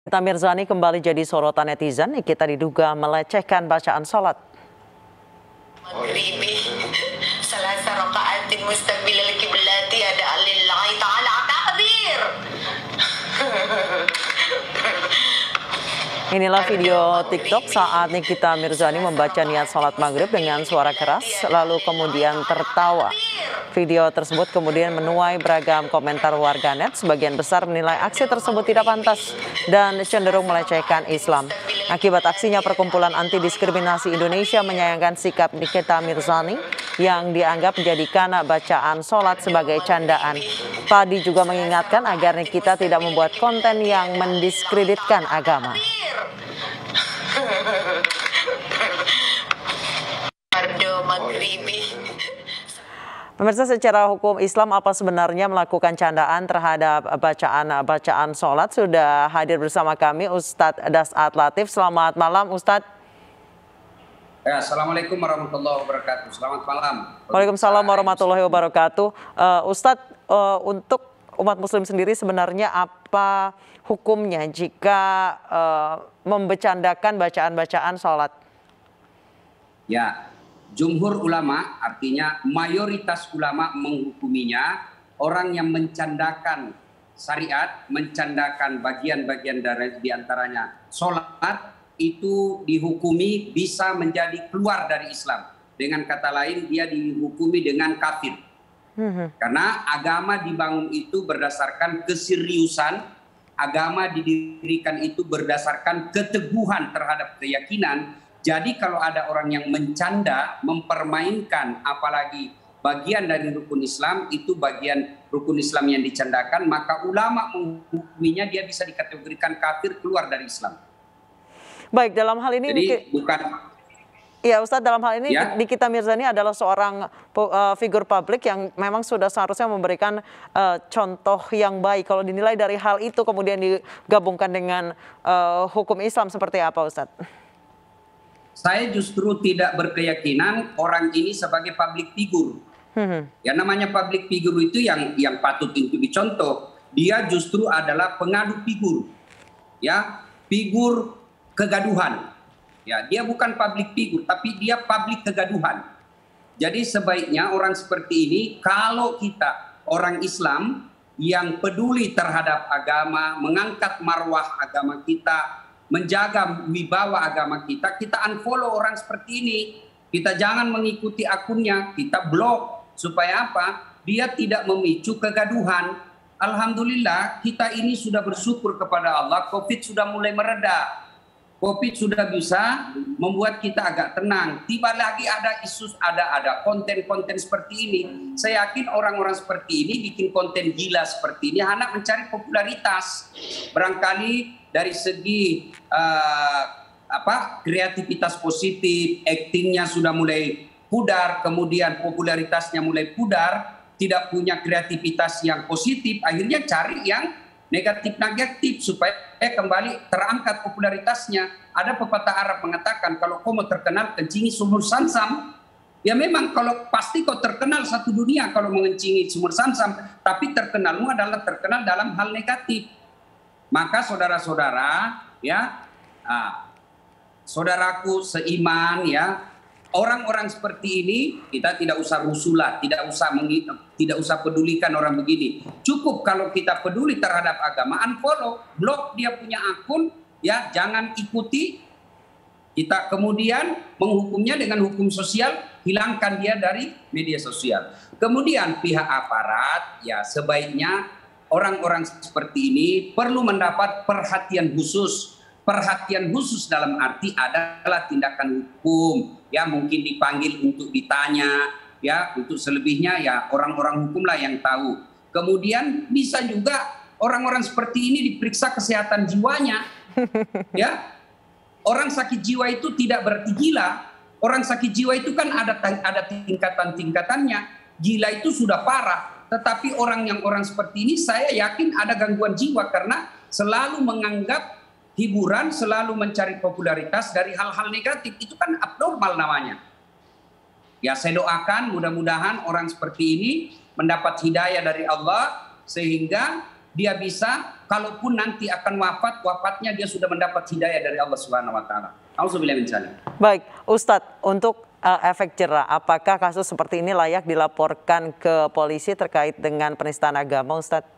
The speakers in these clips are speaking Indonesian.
Nikita Mirzani kembali jadi sorotan netizen. Nikita diduga melecehkan bacaan sholat. Maghribi salasa raka'atin mustaqbilal qiblati ada lillahi ta'ala takbir. Inilah video TikTok saat Nikita Mirzani membaca niat sholat maghrib dengan suara keras, lalu kemudian tertawa. Video tersebut kemudian menuai beragam komentar warganet. Sebagian besar menilai aksi tersebut tidak pantas dan cenderung melecehkan Islam. Akibat aksinya, Perkumpulan Anti Diskriminasi Indonesia menyayangkan sikap Nikita Mirzani yang dianggap menjadikan bacaan sholat sebagai candaan. Padi juga mengingatkan agar Nikita tidak membuat konten yang mendiskreditkan agama. Pemirsa, secara hukum Islam apa sebenarnya melakukan candaan terhadap bacaan sholat? Sudah hadir bersama kami Ustadz Das'at Latif. Selamat malam Ustadz. Ya, Assalamualaikum warahmatullahi wabarakatuh. Selamat malam. Waalaikumsalam warahmatullahi wabarakatuh. Ustadz, untuk umat muslim sendiri sebenarnya apa hukumnya jika membecandakan bacaan-bacaan sholat? Ya, jumhur ulama, artinya mayoritas ulama menghukuminya orang yang mencandakan syariat, mencandakan bagian-bagian dari diantaranya sholat, itu dihukumi bisa menjadi keluar dari Islam. Dengan kata lain, dia dihukumi dengan kafir. Karena agama dibangun itu berdasarkan keseriusan, agama didirikan itu berdasarkan keteguhan terhadap keyakinan. Jadi kalau ada orang yang mencanda, mempermainkan apalagi bagian dari rukun Islam, itu bagian rukun Islam yang dicandakan, maka ulama menghukuminya dia bisa dikategorikan kafir, keluar dari Islam. Baik, dalam hal ini jadi bukan. Ya Ustadz, dalam hal ini ya? Nikita Mirzani adalah seorang figur publik yang memang sudah seharusnya memberikan contoh yang baik. Kalau dinilai dari hal itu kemudian digabungkan dengan hukum Islam seperti apa Ustadz? Saya justru tidak berkeyakinan orang ini sebagai public figure. Yang namanya public figure itu yang patut untuk dicontoh. Dia justru adalah pengadu figur. Ya, figur kegaduhan. Ya, dia bukan public figure, tapi dia public kegaduhan. Jadi sebaiknya orang seperti ini, kalau kita orang Islam yang peduli terhadap agama, mengangkat marwah agama kita, menjaga wibawa agama kita, kita unfollow orang seperti ini. Kita jangan mengikuti akunnya, kita blok. Supaya apa? Dia tidak memicu kegaduhan. Alhamdulillah kita ini sudah bersyukur kepada Allah, COVID sudah mulai mereda. COVID sudah bisa membuat kita agak tenang. Tiba lagi ada isu, ada konten-konten seperti ini. Saya yakin orang-orang seperti ini bikin konten gila seperti ini hanya mencari popularitas. Barangkali dari segi kreativitas positif, aktingnya sudah mulai pudar, kemudian popularitasnya mulai pudar, tidak punya kreativitas yang positif, akhirnya cari yang negatif supaya kembali terangkat popularitasnya. Ada pepatah Arab mengatakan kalau kau mau terkenal kencingi sumur Samsam. Ya memang kalau pasti kau terkenal satu dunia kalau mengencingi sumur Samsam, tapi terkenalmu adalah terkenal dalam hal negatif. Maka saudara-saudara, ya, saudaraku seiman, ya, orang-orang seperti ini kita tidak usah rusulah, tidak usah pedulikan orang begini. Cukup kalau kita peduli terhadap agama, unfollow, blok dia punya akun, ya, jangan ikuti. Kita kemudian menghukumnya dengan hukum sosial, hilangkan dia dari media sosial. Kemudian pihak aparat, ya, sebaiknya orang-orang seperti ini perlu mendapat perhatian khusus. Perhatian khusus dalam arti adalah tindakan hukum, ya, mungkin dipanggil untuk ditanya, ya, untuk selebihnya ya orang-orang hukumlah yang tahu. Kemudian bisa juga orang-orang seperti ini diperiksa kesehatan jiwanya, ya. Orang sakit jiwa itu tidak berarti gila. Orang sakit jiwa itu kan ada tingkatan-tingkatannya. Gila itu sudah parah. Tetapi orang seperti ini saya yakin ada gangguan jiwa karena selalu menganggap hiburan, selalu mencari popularitas dari hal-hal negatif. Itu kan abnormal namanya. Ya, saya doakan mudah-mudahan orang seperti ini mendapat hidayah dari Allah sehingga dia bisa kalaupun nanti akan wafat, wafatnya dia sudah mendapat hidayah dari Allah Subhanahu wa taala. Auzubillahi min dzalik. Baik, Ustadz, untuk efek jerah, apakah kasus seperti ini layak dilaporkan ke polisi terkait dengan penistaan agama, Ustadz?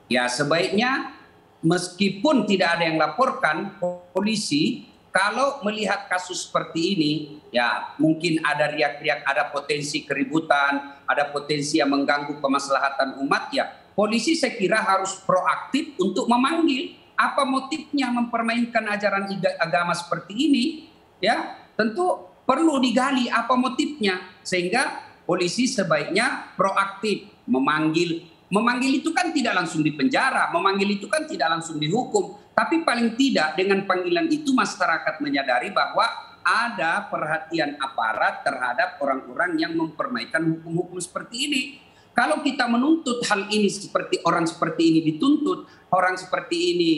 Ya, sebaiknya meskipun tidak ada yang laporkan, polisi kalau melihat kasus seperti ini, ya mungkin ada riak-riak, ada potensi keributan, ada potensi yang mengganggu kemaslahatan umat, ya polisi saya kira harus proaktif untuk memanggil apa motifnya mempermainkan ajaran agama seperti ini, ya tentu perlu digali apa motifnya, sehingga polisi sebaiknya proaktif memanggil. Memanggil itu kan tidak langsung dipenjara, memanggil itu kan tidak langsung dihukum, tapi paling tidak dengan panggilan itu masyarakat menyadari bahwa ada perhatian aparat terhadap orang-orang yang mempermainkan hukum-hukum seperti ini. Kalau kita menuntut hal ini seperti orang seperti ini dituntut, orang seperti ini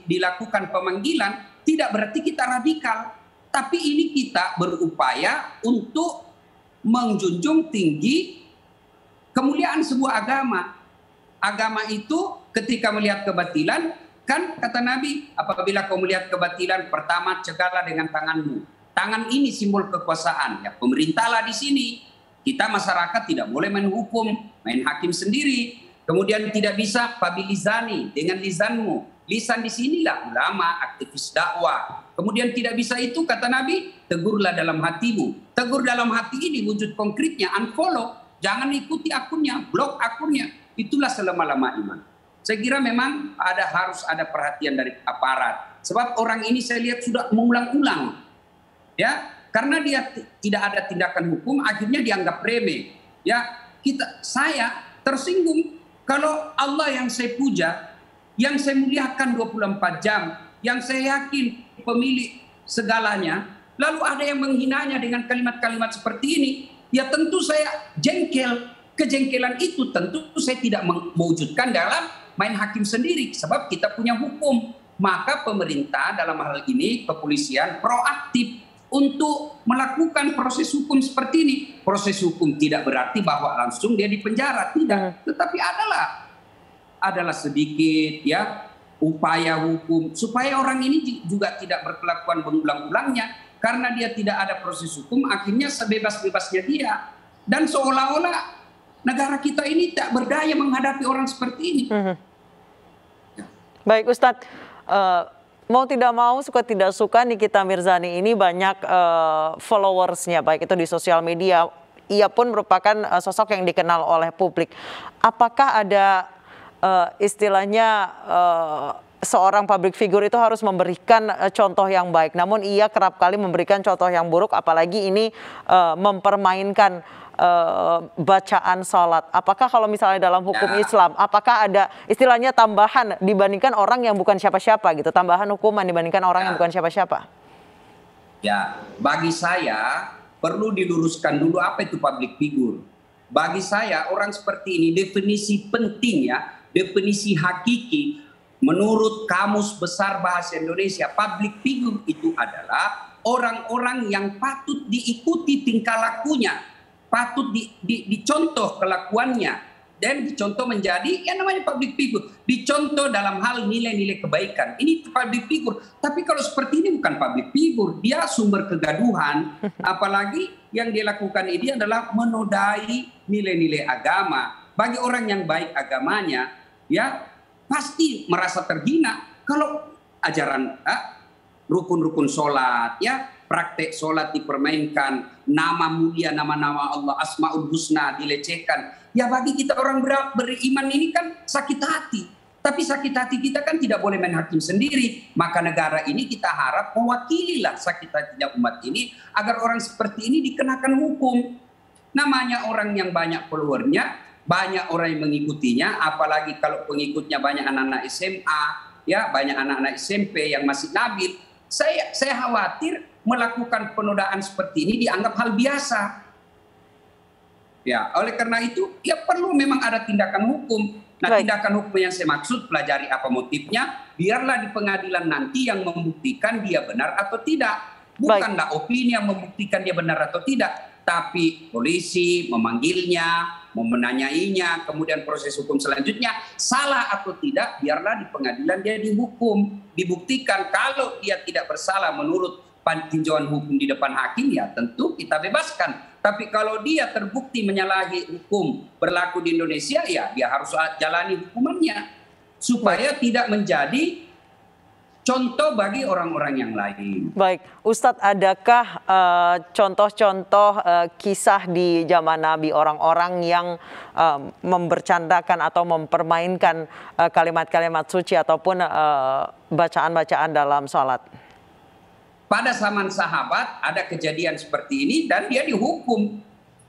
dilakukan pemanggilan, tidak berarti kita radikal. Tapi ini kita berupaya untuk menjunjung tinggi kemuliaan sebuah agama. Agama itu ketika melihat kebatilan, kan kata Nabi, apabila kau melihat kebatilan, pertama cegahlah dengan tanganmu. Tangan ini simbol kekuasaan. Ya, pemerintahlah di sini. Kita masyarakat tidak boleh main hukum, main hakim sendiri. Kemudian tidak bisa pabilizani dengan lisanmu. Lisan di sinilah ulama, aktivis dakwah. Kemudian tidak bisa itu kata Nabi, tegurlah dalam hatimu. Tegur dalam hati ini wujud konkretnya unfollow. Jangan ikuti akunnya, blok akunnya. Itulah selama-lama iman. Saya kira memang harus ada perhatian dari aparat. Sebab orang ini saya lihat sudah mengulang-ulang. Ya, karena dia tidak ada tindakan hukum, akhirnya dianggap remeh. Ya, saya tersinggung kalau Allah yang saya puja, yang saya muliakan 24 jam, yang saya yakin pemilik segalanya, lalu ada yang menghinanya dengan kalimat-kalimat seperti ini. Ya tentu saya jengkel. Kejengkelan itu tentu saya tidak mewujudkan dalam main hakim sendiri. Sebab kita punya hukum. Maka pemerintah dalam hal ini, kepolisian proaktif untuk melakukan proses hukum seperti ini. Proses hukum tidak berarti bahwa langsung dia dipenjara. Tidak. Tetapi adalah sedikit ya upaya hukum. Supaya orang ini juga tidak berkelakuan berulang-ulangnya. Karena dia tidak ada proses hukum, akhirnya sebebas-bebasnya dia. Dan seolah-olah negara kita ini tak berdaya menghadapi orang seperti ini. Baik Ustadz, mau tidak mau, suka tidak suka Nikita Mirzani ini banyak followersnya, baik itu di sosial media. Ia pun merupakan sosok yang dikenal oleh publik. Apakah ada istilahnya seorang public figure itu harus memberikan contoh yang baik, namun ia kerap kali memberikan contoh yang buruk, apalagi ini mempermainkan bacaan sholat. Apakah kalau misalnya dalam hukum Islam, apakah ada istilahnya tambahan dibandingkan orang yang bukan siapa-siapa gitu, tambahan hukuman dibandingkan orang yang bukan siapa-siapa? Ya, bagi saya perlu diluruskan dulu apa itu public figure. Bagi saya orang seperti ini definisi penting ya, definisi hakiki. Menurut Kamus Besar Bahasa Indonesia, public figure itu adalah orang-orang yang patut diikuti tingkah lakunya, patut dicontoh kelakuannya, dan dicontoh menjadi yang namanya public figure. Dicontoh dalam hal nilai-nilai kebaikan. Ini public figure. Tapi kalau seperti ini bukan public figure, dia sumber kegaduhan. Apalagi yang dia lakukan ini adalah menodai nilai-nilai agama. Bagi orang yang baik agamanya, ya pasti merasa terhina kalau ajaran rukun-rukun sholat, ya praktek sholat dipermainkan, nama mulia, nama-nama Allah, Asmaul Husna dilecehkan. Ya bagi kita orang beriman ini kan sakit hati. Tapi sakit hati kita kan tidak boleh main hakim sendiri. Maka negara ini kita harap mewakililah sakit hatinya umat ini agar orang seperti ini dikenakan hukum. Namanya orang yang banyak followernya, banyak orang yang mengikutinya, apalagi kalau pengikutnya banyak anak-anak SMA, ya banyak anak-anak SMP yang masih labil. Saya khawatir melakukan penodaan seperti ini dianggap hal biasa. Ya, oleh karena itu ya perlu memang ada tindakan hukum. Nah, tindakan hukum yang saya maksud pelajari apa motifnya, biarlah di pengadilan nanti yang membuktikan dia benar atau tidak. Bukanlah opini yang membuktikan dia benar atau tidak. Tapi polisi memanggilnya, menanyainya, kemudian proses hukum selanjutnya, salah atau tidak, biarlah di pengadilan dia dihukum, dibuktikan. Kalau dia tidak bersalah menurut tinjauan hukum di depan hakim, ya tentu kita bebaskan. Tapi kalau dia terbukti menyalahi hukum berlaku di Indonesia, ya dia harus jalani hukumannya, supaya tidak menjadi contoh bagi orang-orang yang lain. Baik, Ustadz, adakah contoh-contoh kisah di zaman Nabi, orang-orang yang membercandakan atau mempermainkan kalimat-kalimat suci ataupun bacaan-bacaan dalam sholat? Pada zaman sahabat ada kejadian seperti ini dan dia dihukum.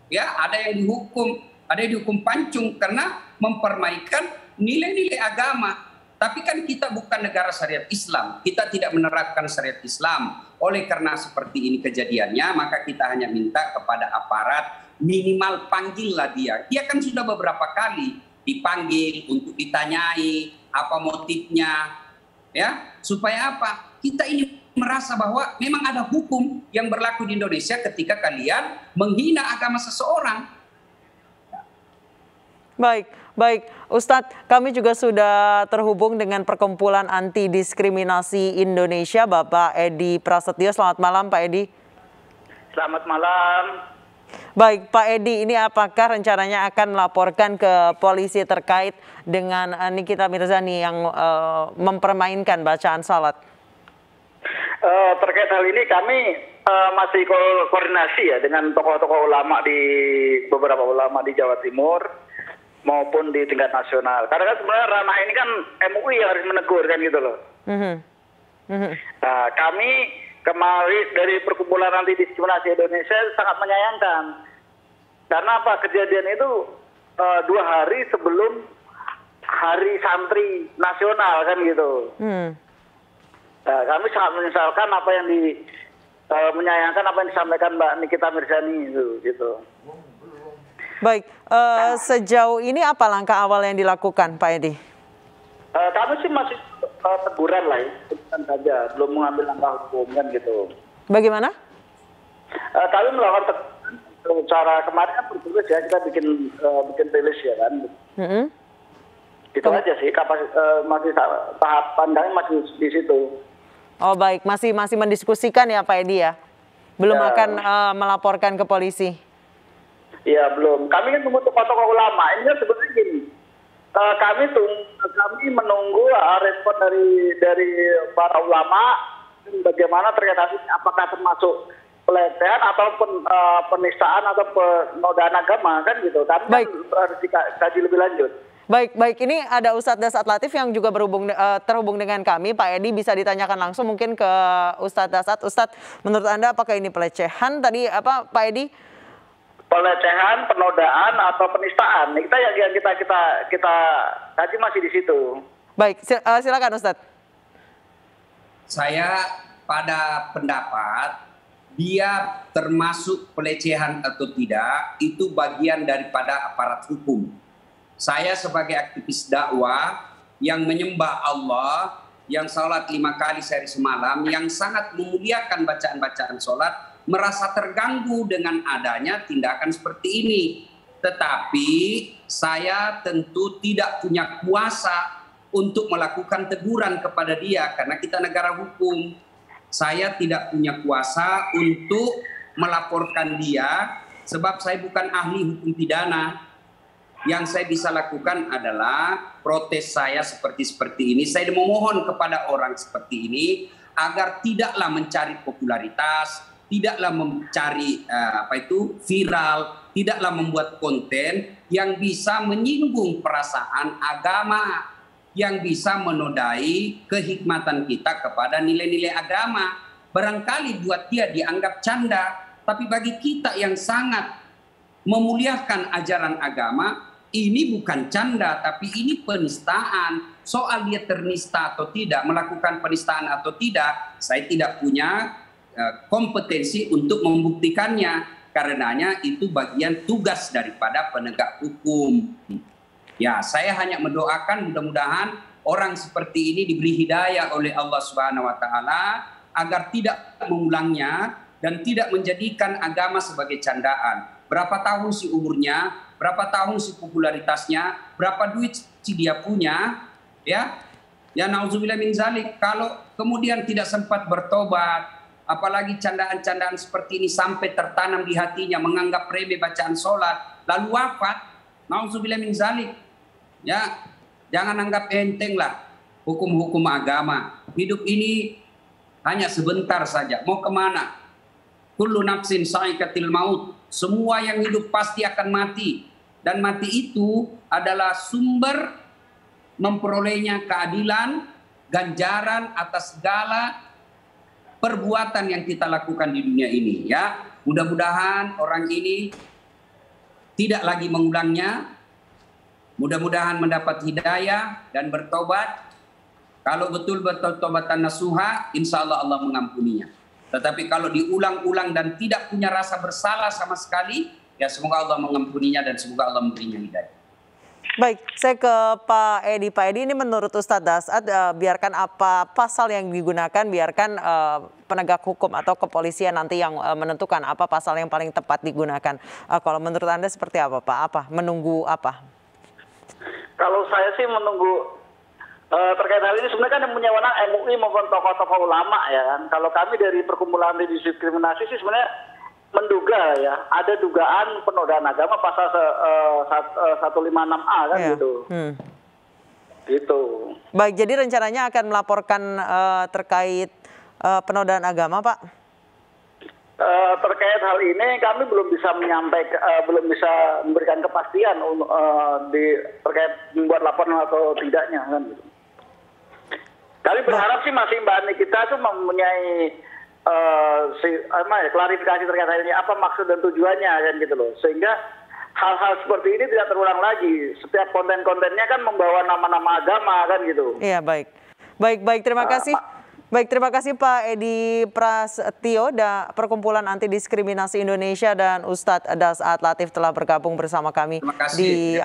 Ya, ada yang dihukum pancung karena mempermainkan nilai-nilai agama. Tapi kan kita bukan negara syariat Islam, kita tidak menerapkan syariat Islam. Oleh karena seperti ini kejadiannya, maka kita hanya minta kepada aparat, minimal panggillah dia. Dia kan sudah beberapa kali dipanggil untuk ditanyai apa motifnya, ya, supaya apa? Kita ini merasa bahwa memang ada hukum yang berlaku di Indonesia ketika kalian menghina agama seseorang. Baik, Ustadz, kami juga sudah terhubung dengan Perkumpulan Anti Diskriminasi Indonesia, Bapak Edi Prasetyo. Selamat malam, Pak Edi. Selamat malam. Baik, Pak Edi, ini apakah rencananya akan melaporkan ke polisi terkait dengan Nikita Mirzani yang mempermainkan bacaan salat? Terkait hal ini kami masih koordinasi ya dengan tokoh-tokoh ulama beberapa ulama di Jawa Timur maupun di tingkat nasional. Karena kan sebenarnya ranah ini kan MUI yang harus menegur kan gitu loh. Nah, kami kemarin dari Perkumpulan Anti Diskriminasi Indonesia sangat menyayangkan. Karena apa? Kejadian itu 2 hari sebelum Hari Santri Nasional kan gitu. Nah, kami sangat menyesalkan apa yang menyayangkan apa yang disampaikan Mbak Nikita Mirzani itu gitu. Baik, sejauh ini apa langkah awal yang dilakukan, Pak Edi? Kami sih masih teguran lah, teguran saja, belum mengambil langkah hukum kan gitu. Bagaimana? Kami melakukan teguran secara kemarin kan bertugas ya, kita bikin rilis ya kan. Itu aja sih, masih tahap pandangnya masih di situ. Oh baik, masih mendiskusikan ya Pak Edi ya? Belum ya. Akan melaporkan ke polisi? Iya belum. Kami kan tunggu tokoh-tokoh ulama. Ini kan sebenarnya gini. Kami menunggu respon dari para ulama bagaimana terkait apakah termasuk pelecehan ataupun penistaan atau penodaan agama kan gitu. Kami kan harus dikaji lebih lanjut. Baik. Ini ada Ustadz Dasat Latif yang juga terhubung dengan kami. Pak Edi bisa ditanyakan langsung mungkin ke Ustadz Dasat. Ustadz, menurut Anda apakah ini pelecehan? Tadi apa Pak Edi? Pelecehan, penodaan atau penistaan. Kita yang kita kaji masih di situ. Baik, silakan Ustadz. Saya pada pendapat dia termasuk pelecehan atau tidak itu bagian daripada aparat hukum. Saya sebagai aktivis dakwah yang menyembah Allah, yang salat 5 kali sehari semalam, yang sangat memuliakan bacaan-bacaan salat, merasa terganggu dengan adanya tindakan seperti ini. Tetapi saya tentu tidak punya kuasa untuk melakukan teguran kepada dia karena kita negara hukum. Saya tidak punya kuasa untuk melaporkan dia sebab saya bukan ahli hukum pidana. Yang saya bisa lakukan adalah protes saya seperti ini. Saya memohon kepada orang seperti ini agar tidaklah mencari popularitas, tidaklah mencari viral, tidaklah membuat konten yang bisa menyinggung perasaan agama, yang bisa menodai kehikmatan kita kepada nilai-nilai agama. Barangkali buat dia dianggap canda, tapi bagi kita yang sangat memuliakan ajaran agama, ini bukan canda, tapi ini penistaan. Soal dia ternista atau tidak, melakukan penistaan atau tidak, saya tidak punya kompetensi untuk membuktikannya. Karenanya itu bagian tugas daripada penegak hukum. Ya, saya hanya mendoakan mudah-mudahan orang seperti ini diberi hidayah oleh Allah Subhanahu wa taala agar tidak mengulangnya dan tidak menjadikan agama sebagai candaan. Berapa tahun sih umurnya, berapa tahun sih popularitasnya, berapa duit sih dia punya, ya. Ya nauzubillah min zalik, kalau kemudian tidak sempat bertobat, apalagi candaan-candaan seperti ini sampai tertanam di hatinya, menganggap remeh bacaan sholat, lalu wafat, nauzubillah min zalik. Ya, jangan anggap enteng lah hukum-hukum agama. Hidup ini hanya sebentar saja, mau kemana? Kullu nafsin sa'iqatil maut. Semua yang hidup pasti akan mati. Dan mati itu adalah sumber memperolehnya keadilan, ganjaran atas segala perbuatan yang kita lakukan di dunia ini. Ya, mudah-mudahan orang ini tidak lagi mengulangnya. Mudah-mudahan mendapat hidayah dan bertobat. Kalau betul bertobatan nasuha, insya Allah Allah mengampuninya. Tetapi kalau diulang-ulang dan tidak punya rasa bersalah sama sekali, ya semoga Allah mengampuninya dan semoga Allah memberinya hidayah. Baik, saya ke Pak Edi. Pak Edi, ini menurut Ustadz Dasad, biarkan apa pasal yang digunakan, biarkan penegak hukum atau kepolisian nanti yang menentukan apa pasal yang paling tepat digunakan. Kalau menurut Anda seperti apa, Pak? Apa? Menunggu apa? Kalau saya sih menunggu terkait hal ini sebenarnya kan yang punya wewenang MUI maupun tokoh-tokoh ulama ya kan. Kalau kami dari perkumpulan anti diskriminasi sih sebenarnya menduga ya ada dugaan penodaan agama pasal 156A kan gitu. Gitu. Baik, jadi rencananya akan melaporkan terkait penodaan agama, Pak? Terkait hal ini kami belum bisa belum bisa memberikan kepastian terkait membuat laporan atau tidaknya kan gitu. Kami berharap sih masih Mbak Ani kita tuh mempunyai klarifikasi terkait hal ini, apa maksud dan tujuannya kan gitu loh, sehingga hal-hal seperti ini tidak terulang lagi. Setiap konten-kontennya kan membawa nama-nama agama kan gitu. Iya, baik, terima kasih. Baik, terima kasih Pak Edi Prasetyo, Perkumpulan Anti Diskriminasi Indonesia, dan Ustadz Dasad Latif telah bergabung bersama kami di